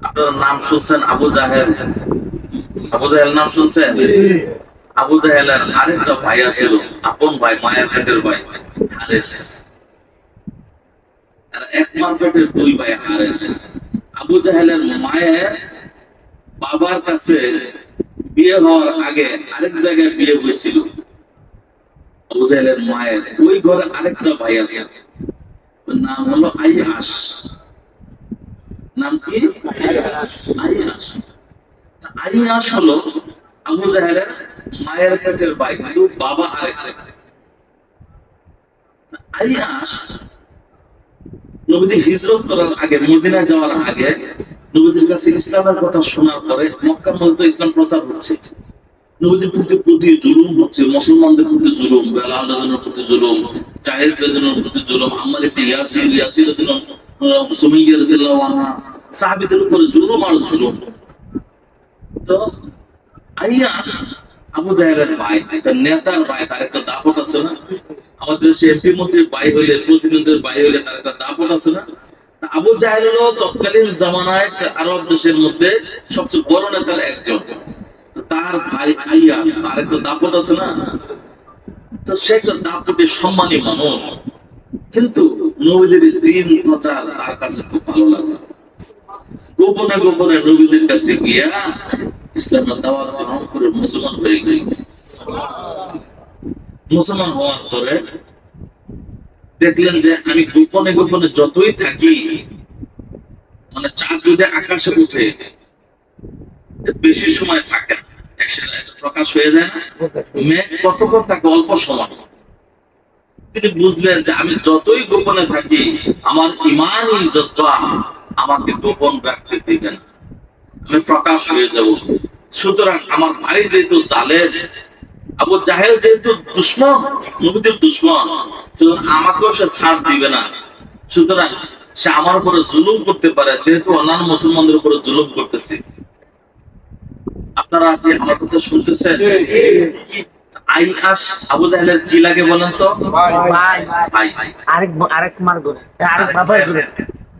আপনারা নাম শুনছেন আবু জাহেল? আবু জাহেল নাম শুনছেন? আবু জাহেলের আরেকটা ভাই ছিল, আপন ভাই, মায়ের পেটের ভাই, হারেস। আর এক মার পেটের দুই ভাই, হারেস। আবু জাহেলের মায়ের বাবার কাছে বিয়ে হওয়ার আগে আরেক জায়গায় বিয়ে হয়েছিল। আবু জাহেলের মায়ের ওই ঘরে আরেকটা ভাই আছে, নাম হলো আইয়াস। নাম কি? আইয়াস। আইয়াস হলো আবু জাহেলের মায়ের পেটের ভাই, কিন্তু বাবা আরেকটা। আইয়াস নবীজি হিজরত করার আগে, মদিনায় যাওয়ার আগে, নবীজির কাছে ইসলামের কথা শোনার পরে মক্কার মধ্যে ইসলাম প্রচার হচ্ছে, নবীজির প্রতি জুলুম হচ্ছে, মুসলমানদের প্রতি জুলুম, বেলাল রাদিয়াল্লাহু প্রতি জুলুম, জাহিদ রাদিয়াল্লাহু প্রতি জুলুম, আম্মার ইবনে ইয়াসির রাদিয়াল্লাহু, সুমাইয়া রাদিয়াল্লাহু আনহা, সাহাবীদের উপরে জুলুম আর জুলুম। তো আইয়াস আবু জাহেলের ভাই, তার নেতার ভাই, তার একটা দাপট আছে না? আমাদের দেশে এমপি মন্ত্রীর ভাই হইলে, প্রেসিডেন্টের ভাই হইলে তার একটা দাপট আছে না? আবু জাহেল হলো তৎকালীন জামানায় আরব দেশের মধ্যে সবচেয়ে বড় নেতার একজন। তার ভাই আইয়াস, তার একটা দাপট আছে না? তো সে একটা দাপটে সম্মানী মানুষ, কিন্তু নবীজির দ্বীন প্রচার তার কাছে খুব ভালো লাগে। গোপনে গোপনে নবীজির কাছে গিয়া ইসলামের দাওয়াত গ্রহণ করে মুসলমান হয়ে গেল। মুসলমান হওয়ার পরে দেখলেন যে আমি গোপনে গোপনে যতই থাকি, মানে চাঁদ যদি আকাশে উঠে বেশি সময় থাকে না, একসাথে প্রকাশ হয়ে যায় না, মেঘ কতক্ষণ থাকে? অল্প সময়। তিনি বুঝলেন যে আমি যতই গোপনে থাকি, আমার ইমানই জজবা আমাকে গোপন রাখতে দিবে না, আমি প্রকাশ হয়ে যাব। সুতরাং আমার ভাই যেহেতু জালেম, আবু জাহেল যেহেতু দুশমন, নবীদের দুশমন, সুতরাং আমাকেও সে ছাড় দিবে না। সুতরাং সে আমার উপরে জুলুম করতে পারে, যেহেতু অন্যান্য মুসলমানদের উপরে জুলুম করতেছে। আপনারা কি আমার কথা শুনতেছেন? আইয়াস আবু জাহেলের কি লাগে বলেন তো? ভাই। আরেক মার ঘরে, আরেক বাপের ঘরে।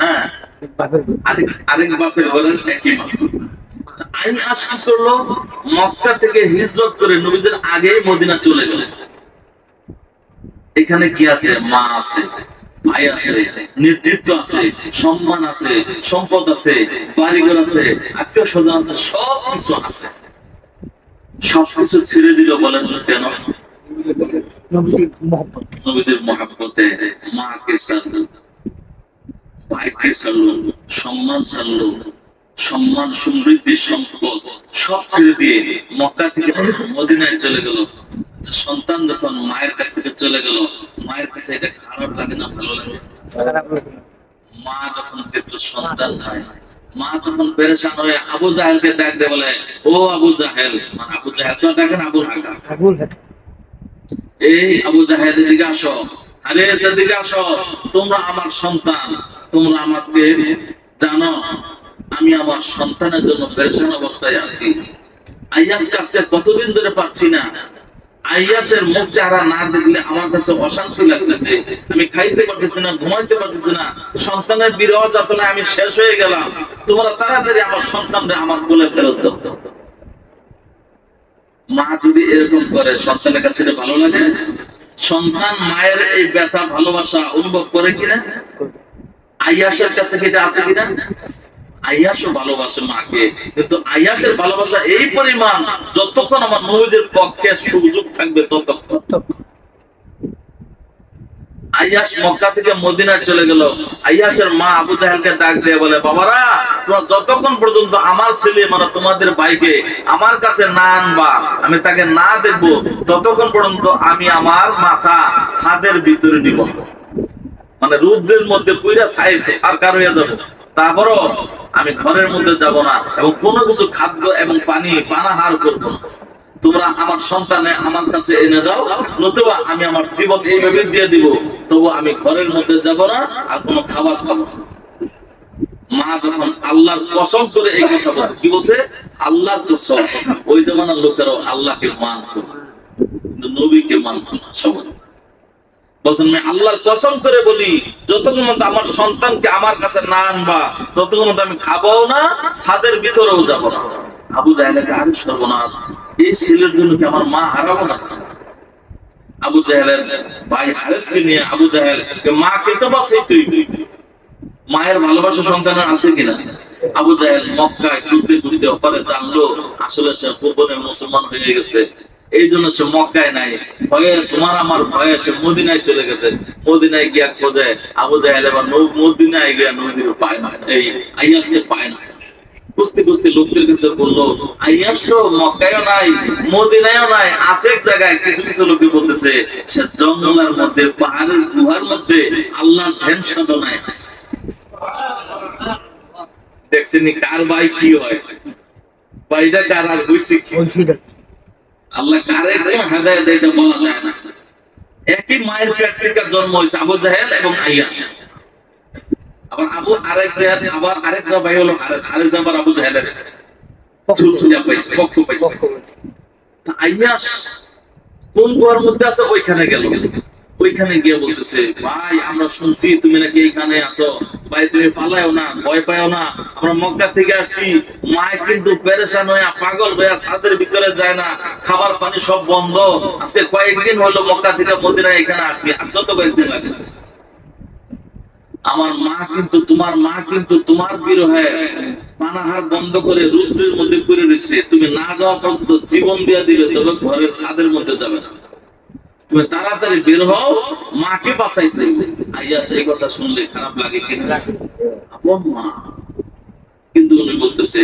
হ্যাঁ, আরেক বাপের ঘরের একই মা। আইয়াস কি করলো? মক্কা থেকে হিজরত করে নবীদের আগে মদিনা চলে গেল। এখানে কি আছে? মা আছে, ভাই আছে, নেতৃত্ব আছে, সম্মান আছে, সম্পদ আছে, বাড়িঘর আছে, আত্মীয় স্বজন আছে, সবকিছু আছে। সবকিছু ছেড়ে দিল, বলেন তো কেন? নবীজির মহব্বতে মাকে ছাড়লো, ভাইকে ছাড়লো, সম্মান ছাড়লো, সম্মান, সমৃদ্ধি, সম্পদ সব ছেড়ে দিয়ে মক্কা থেকে মদিনায় চলে গেল। সন্তান যখন মায়ের কাছ থেকে চলে গেল, মায়ের কাছে এটা খারাপ লাগে না ভালো লাগে? মা যখন দেখলো সন্তান নাই, মা তখন পেরেশান হয়ে আবু জাহেলকে ডাক দিয়ে বলে, ও আবু জাহেল, মানে আবু জাহেল তো দেখেন আবুল হাকাম, এই আবু জাহেল এদিকে আসো, আরে সেদিকে আসো, তোমরা আমার সন্তান, তোমরা আমাকে জানো আমি আমার সন্তানের জন্য পেরেশান অবস্থায় আছি। আইয়াসকে আজকে কতদিন ধরে পাচ্ছি না, আইয়াসের মুখ চেহারা না দেখলে আমার কাছে অশান্তি লাগতেছে, আমি খাইতে পারতেছি না, ঘুমাইতে পারতেছি না, সন্তানের বিরহ যাতনায় আমি শেষ হয়ে গেলাম, তোমরা তাড়াতাড়ি আমার সন্তানরে আমার কোলে ফেরত দাও। মা যদি এরকম করে, সন্তানের কাছে ভালো লাগে? সন্তান মায়ের এই ব্যথা ভালোবাসা অনুভব করে কিনা? আইয়াসের কাছে কিটা আছে কিনা? আইয়াসও ভালোবাসে মাকে, কিন্তু আইয়াসের ভালোবাসা এই পরিমাণ যতক্ষণ আমার নবীজির পক্ষে সুযোগ থাকবে ততক্ষণ। আইয়াস মক্কা থেকে মদিনায় চলে গেল। আইয়াসের মা আবু জাহেলকে ডাক দিয়ে বলে, বাবারা, তোমরা যতক্ষণ পর্যন্ত আমার ছেলে, মানে তোমাদের ভাইকে আমার কাছে না আনবা, আমি তাকে না দেখবো, ততক্ষণ পর্যন্ত আমি আমার মাথা ছাদের ভিতরে দিব, মানে রুদ্রের মধ্যে পুরা সারকার হয়ে যাবো, তারপরও আমি ঘরের মধ্যে যাব না এবং কোনো কিছু খাদ্য এবং পানি পানাহার করব না। তোমরা আমার সন্তানে আমার কাছে এনে দাও, নতুবা আমি আমার জীবন এইভাবে দিয়ে দিব, তবু আমি ঘরের মধ্যে যাব না আর কোনো খাবার খাবো না। মা যখন আল্লাহর কসম করে এই কথা বলছে, কি বলছে? আল্লাহর কসম। ওই জামানার লোকেরাও আল্লাহকে মানত, কিন্তু নবীকে মানত না। সবাই বলছেন আমি আল্লাহর কসম করে বলি যতক্ষণ পর্যন্ত আমার সন্তানকে আমার কাছে না আনবা ততক্ষণ পর্যন্ত আমি খাবো না, ছাদের ভিতরেও যাব না। আবু জাহেলকে আরে সর্বনাশ, এই ছেলের জন্য কি আমার মা হারাবো না? আবু জাহেলের ভাই হারেসকে নিয়ে আবু জাহেল মাকে তো বাঁচাই, তুই মায়ের ভালোবাসা সন্তানের আছে কিনা? আবু জাহেল মক্কায় খুঁজতে খুঁজতে ওপারে জানলো আসলে সে গোপনে মুসলমান হয়ে গেছে, এই জন্য সে মক্কায় নাই, ভয়ে তোমার আমার ভয়ে সে মদিনায় চলে গেছে। মদিনায় গিয়া খোঁজে আবু জাহেল, এবার মদিনায় গিয়া নজির পায় না, এই আইয়াসকে পায় না। খুঁজতে খুঁজতে লোকদের কাছে বললো আইয়াস তো মক্কায়ও নাই মদিনায়ও নাই, আছে এক জায়গায়। কিছু কিছু লোকে বলতেছে সে জঙ্গলের মধ্যে পাহাড়ের গুহার মধ্যে আল্লাহর ধ্যান সাধনায় আছে। দেখছেন কার ভাই কি হয়, ভাইটা কার আর হইছে কি, আল্লাহ কারে হেদায়েত দেয় এটা বলা যায় না। একই মায়ের পেট থেকে জন্ম হয়েছে আবু জাহেল এবং আইয়াস। আবার আবু আরেকটা ভাই হলো হারেস, হারেস আবার আবু জাহেলের পক্ষ পাইছে। আইয়াস কোন গুহার মধ্যে আছে ওইখানে গেল, ওইখানে গিয়ে বলতেছে ভাই আমরা শুনছি তুমি নাকি এইখানে আছো, ভাই তুমি পালায়ও না, ভয় পাও না, আমরা মক্কা থেকে আসছি, মায় কিন্তু পেরেশান হইয়া পাগল হইয়া ছাদের ভিতরে যায় না, খাবার পানি সব বন্ধ, আজকে কয়েকদিন হলো মক্কা থেকে মদিনায় এখানে আসছি, আসলে তো কয়েকদিন লাগে। আমার মা কিন্তু তোমার বিরহে পানাহার বন্ধ করে রুদ্রের মধ্যে পড়ে রয়েছে, তুমি না যাওয়া পর্যন্ত জীবন দিয়ে দিবে, তবে ঘরের ছাদের মধ্যে যাবে না, তুমি তাড়াতাড়ি বের হও, মাকে বাঁচাইতে। আইয়াস এই কথা শুনলে খারাপ লাগে কিনা? আপন মা, কিন্তু উনি বলতেছে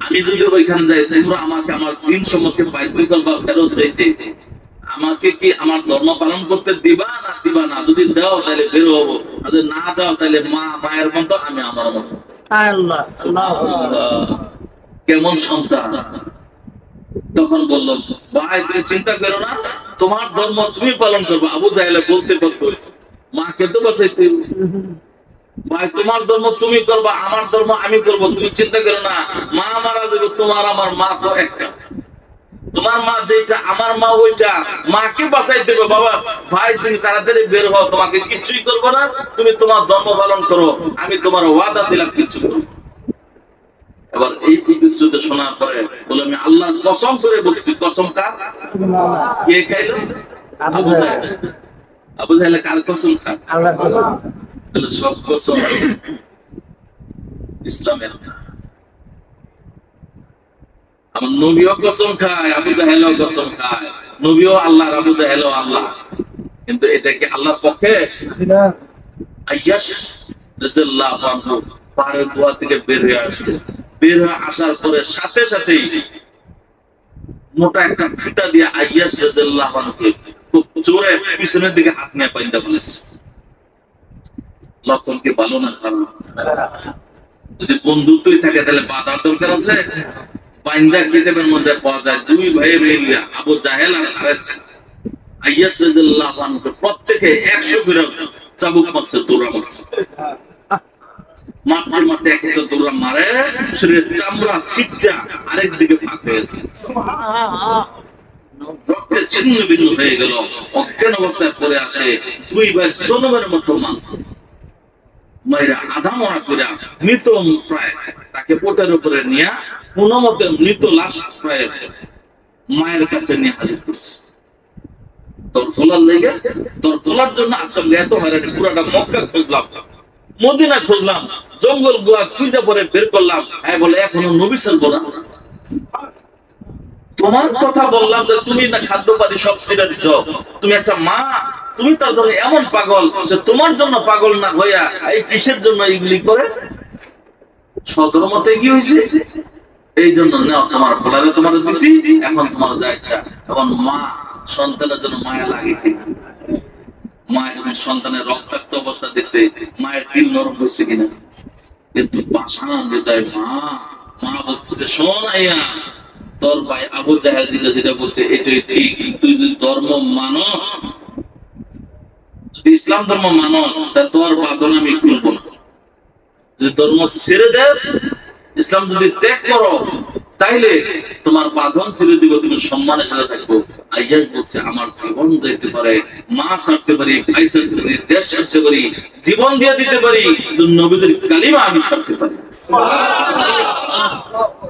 আমি যদি ওইখানে যাই তোমরা আমাকে আমার দিন সম্পর্কে বাধ্য করবা ফেরত যাইতে, আমাকে কি আমার ধর্ম পালন করতে দিবা না? যদি দাও তাহলে বের হবো, আর যদি না দাও তাহলে মায়ের মতো আমি আমার মতো। কেমন সন্তান! তখন বলল ভাই তুমি চিন্তা করো না, তোমার ধর্ম তুমি পালন করবে। আবু জাহেল বলতে পারতেছে মাকে তো বাঁচাইতে, ভাই তোমার ধর্ম তুমি করবা, আমার ধর্ম আমি করবো, তুমি চিন্তা করো না, মা মারা যাবে, তোমার আমার মা তো একটা, তোমার মা যেটা আমার মা ওইটা, মাকে বাঁচাই দেবে। বাবা ভাই তুমি তাড়াতাড়ি বের হও, তোমাকে কিছুই করবো না, তুমি তোমার ধর্ম পালন করো, আমি তোমার ওয়াদা দিলাম কিছু করবো। এবার এই প্রতিশ্রুতি শোনার পরে বলে আমি আল্লাহর কসম করে বলছি, কসম কার? কে খাইলো? আবু জাহেল। আবু জাহেল কার কসম খায়? আল্লাহর কসম। তাহলে সব কসম ইসলামের না। আমার নবীও কসম খায়, আবু জাহেলও কসম খায়, নবীও আল্লাহ, আবু জাহেলও আল্লাহ, কিন্তু এটা কি আল্লাহর পক্ষে? আইয়াস রাদিয়াল্লাহু আনহু পাহাড়ের গুহা থেকে বের হয়ে আসছে, বের হয়ে আসার পরে সাথে সাথেই মোটা একটা ফিতা দিয়ে আইয়াস রাদিয়াল্লাহু আনহুকে খুব জোরে পিছনের দিকে হাত নিয়ে পাইন্দা বলেছে। লক্ষণ কি ভালো না খারাপ? যদি বন্ধুত্বই থাকে তাহলে বাধার দরকার আছে? বাইন্দা কিতাবের মধ্যে পাওয়া যায় দুই ভাইয়ের মিলিয়া আবু জাহেল আর হারেস আইয়াস রাদিয়াল্লাহু আনহু প্রত্যেকে 100 করে চাবুক মারছে, দৌড়া মারছে, মারতে একটা দৌড়া মারে, শরীরের চামড়া ছিটটা আরেক দিকে ফাঁক হয়ে যায়, রক্তে ছিন্ন ভিন্ন হয়ে গেল, অজ্ঞান অবস্থায় পড়ে আসে। দুই ভাই জনমের মতো মাইরা আধা মরা করে মৃত প্রায় তাকে পোটের উপরে নিয়ে কোনো মতে মৃত লাশ প্রায় মায়ের কাছে নিয়ে হাজির করছে। তোর তোলার জন্য আজকাল এত হয়রানি, পুরাটা মক্কা খুঁজলাম, মদিনা খুঁজলাম, জঙ্গল গুহা খুঁজে পরে বের করলাম, হ্যাঁ বলে এখনো নবী ছাড়বো না। তোমার কথা বললাম যে তুমি না খাদ্য পানি সব ছেড়ে দিছো, তুমি একটা মা, তুমি তার জন্য এমন পাগল যে তোমার জন্য পাগল না হইয়া এই কিসের জন্য এইগুলি করে? সদরমতে কি হয়েছে? এই জন্য নাও তোমার বলারে তোমার দিছি, এখন তোমার যা ইচ্ছা। এখন মা সন্তানের জন্য মায়া লাগে কিনা? মা যখন সন্তানের রক্তাক্ত অবস্থা দেখছে মায়ের দিল নরম হয়েছে কিনা? কিন্তু পাষাণ হৃদয় মা বলতেছে শোন আইয়া, তোর ভাই আবু জাহেল যেটা বলছে এটাই ঠিক, তুই যদি ধর্ম মানস, যদি ইসলাম ধর্ম মানস, তা তোর বাদন আমি খুলবো না। যদি ধর্ম ছেড়ে দেস ইসলাম যদি ত্যাগ করো তাইলে তোমার বাঁধন ছেড়ে দিব, তুমি সম্মানের সাথে থাকবো। আইয়াজ বলছে আমার জীবন যাইতে পারে, মা ছাড়তে পারি, ভাই ছাড়তে পারি, দেশ ছাড়তে পারি, জীবন দিয়ে দিতে পারি, কিন্তু নবীদের কালিমা আমি ছাড়তে পারি।